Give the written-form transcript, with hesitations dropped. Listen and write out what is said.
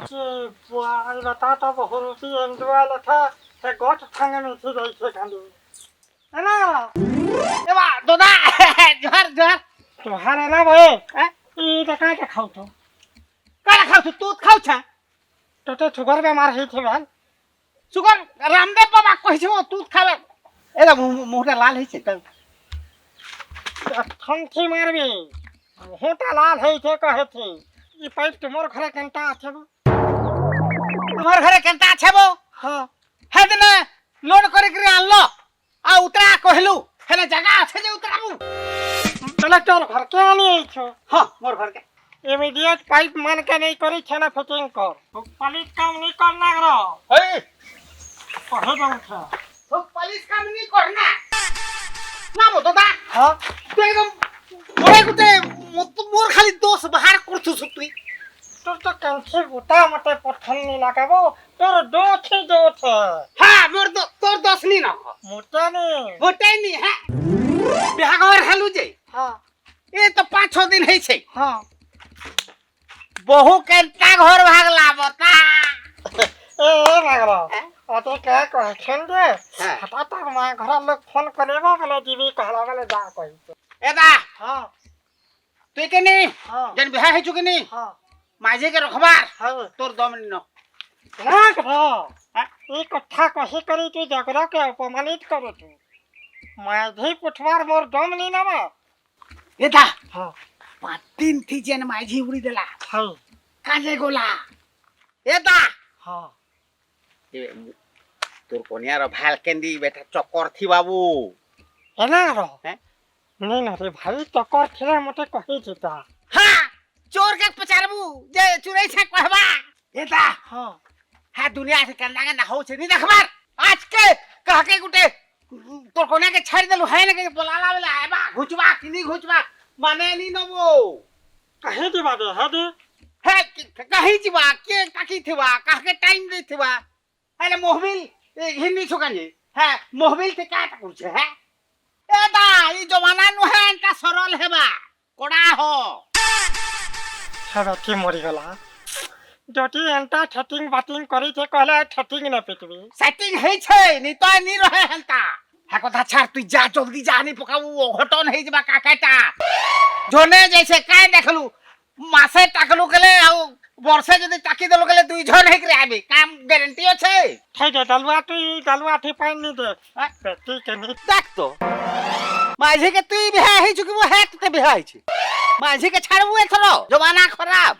Buah, tata bahuluti yang dua lata, saya got tangan itu dari sekandu. Enak. এবা দাদা Johar Johar Tuhan enak boy. Ini tak ada kau tu. কারা খাওছ তুত খাওছ Tuh sugar bemar itu kan. সুগর Ramdev বাবা কইছে তুত খাবে এরা মুহটা লাল হইছে Thanki marbi. Hota lal hai the kahe thi. Ini pipe tumor khare kanta ache bo. তোমার ঘরে কেনতা আছে বো Ha. হেদিনে লোড করে করে আনলো আ উতরা কহিলু হেলে জায়গা আছে যে উতরাবু Collector घर के आनी है छो. হ্যাঁ মোর ঘরকে Immediate pipe मान के नहीं करी छना fitting कर. Palit काम नहीं करना करो. হেই पढ़े जाऊँ था. তো পুলিশ কাম নি করনা না মো দাদা Ha. তুই একদম মোরে গুতে মোর খালি দোষ বাহার করছুস তুই तो कैंसिल होता मते पत्थर नहीं लगाबो. तोर दो थे. হ্যাঁ মোর তোর দোষ নি না मोटा नहीं. গোটাই নি হ্যাঁ বিহাগর হেলু যে हाँ. এ তো 5-6 দিন হইছে हाँ. বহু কেনটা ঘর ভাগলা বতা ए लग रहा. अते क्या क्वेश्चन दे. हाँ. हटा तक मैं घर लोग फोन करेबो बोले दीदी कहला बोले जा कहि. এদা हाँ. তুই কেনি हाँ. যেন বিহা হইছু কেনি हाँ. মাঝে কে রখবার हाँ. তোর দম নি ন ना करो. ये कथा कही करी तू झगड़ा के अपमानित करो तू. मैं भी पुठवार मोर दम नहीं ना बा. এদা हाँ. 5 দিন থি যেন মাঝি উড়ি দেলা हाँ. কাজে গোলা এদা हाँ. তোর কনিয়ার ভাল কেন্দি বেটা চক্কর থি বাবু है ना रो. हैं? नहीं ना रे भाई चक्कर खेले मते कही देता. হ্যাঁ চোর কে পচারবু যে চুরাই ছে কহবা এদা हाँ. হ্যাঁ দুনিয়া से करना के ना हो से नहीं देखबार आज के कह के गुटे তোর কোনে के ছাড় দেলু है ना के बोलाला बेला आबा घुचबा किनी घुचबा माने नी नबो कही दी बात है दी. है कहीं जीवा के काकी थिबा कह के टाइम दे थिबा अरे मोहबिल हिन्दी छुकानी है मोहबिल ते का ता कुछ है एदा ई जमाना नु है एंटा सरल हेबा कोड़ा हो सब की मरी गला. जटी एंटा ठटिंग बाटिंग करी थे कहले ठटिंग न पिटबी. सेटिंग है छे नी तो नी रहे हंता है কথা ছাড় তুই যা জলদি যা নি পকাবু ঘটন হই যাবা কাকাটা জনে जैसे কাই দেখলু মাসে টাকলু গলে আও বর্ষে যদি টাকি দেলু গলে দুই জন হেক রে আবি কাম গ্যারান্টি আছে थे दे दलवा तू दलवा थी पाइन नहीं दे. हाँ? बेटी के नहीं. দেখ তো মাঝে কে তুই বিহা হই চুকি মো হেক তে বিহা হইছি মাঝে কে ছাড়বু এথর জমানা খারাপ